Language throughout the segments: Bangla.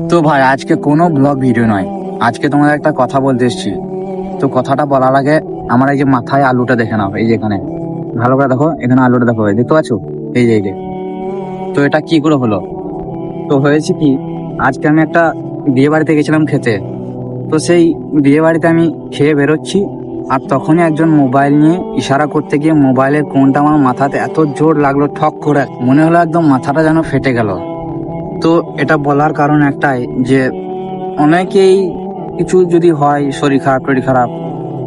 তো ভাই আজকে কোনো ব্লগ ভিডিও নয়, আজকে তোমাদের একটা কথা বলতে এসেছি। তো কথাটা বলার আগে আমার এই যে মাথায় আলুটা দেখে নাও, এই যে এখানে ভালো করে দেখো, এখানে আলুটা দেখো, দেখতে পাচ্ছ? এই যে তো এটা কি করে হলো? তো হয়েছে কি, আজকে আমি একটা বিয়ে বাড়িতে গেছিলাম খেতে। তো সেই বিয়ে বাড়িতে আমি খেয়ে বেরোচ্ছি, আর তখনই একজন মোবাইল নিয়ে ইশারা করতে গিয়ে মোবাইলের কোণটা আমার মাথাতে এত জোর লাগলো, ঠক করে মনে হলো একদম মাথাটা যেন ফেটে গেল। তো এটা বলার কারণ একটাই যে অনেকেই কিছু যদি হয়, শরীর খারাপ টরীর খারাপ,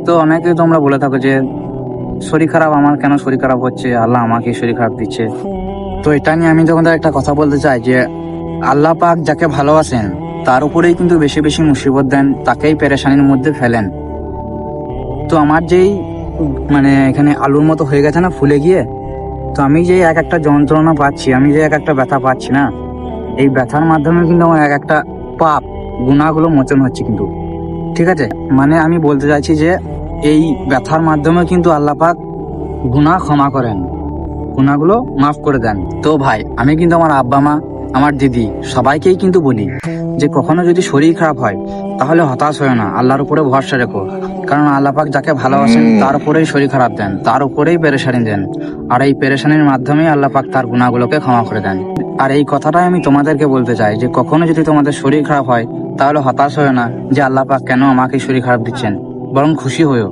তো অনেকেই তোমরা বলে থাকো যে শরীর খারাপ, আমার কেন শরীর খারাপ হচ্ছে, আল্লাহ আমাকে শরীর খারাপ দিচ্ছে। তো এটা নিয়ে আমি তোমাদের একটা কথা বলতে চাই যে আল্লাহ পাক যাকে ভালোবাসেন তার উপরেই কিন্তু বেশি বেশি মুসিবত দেন, তাকেই পেরেশানির মধ্যে ফেলেন। তো আমার যেই এখানে আলুর মতো হয়ে গেছে না ফুলে গিয়ে, তো আমি যে এক একটা যন্ত্রণা পাচ্ছি, আমি যে এক একটা ব্যথা পাচ্ছি না, এই ব্যথার মাধ্যমে কিন্তু আমার এক একটা পাপ গুনাহগুলো মোচন হচ্ছে কিন্তু। ঠিক আছে, আমি বলতে চাইছি যে এই ব্যথার মাধ্যমে কিন্তু আল্লাহ পাক গুনাহ ক্ষমা করেন, গুনাহগুলো মাফ করে দেন। তো ভাই আমি কিন্তু আমার আব্বা মা, আমার দিদি সবাইকেই কিন্তু বলি যে কখনো যদি শরীর খারাপ হয় তাহলে হতাশ হয় না, আল্লাহর উপরে ভরসা রেখো। কারণ আল্লাহ পাক যাকে ভালোবাসেন তার উপরেই শরীর খারাপ দেন, তার উপরেই পেরেশানি দেন, আর এই পেরেশানির মাধ্যমেই আল্লাহ পাক তার গুনাহগুলোকে ক্ষমা করে দেন। আর এই কথাটাই আমি তোমাদেরকে বলতে চাই যে কখনো যদি তোমাদের শরীর খারাপ হয় তাহলে হতাশ হয় না যে আল্লাহ পাক কেন আমাকে শরীর খারাপ দিচ্ছেন, বরং খুশি হয়েও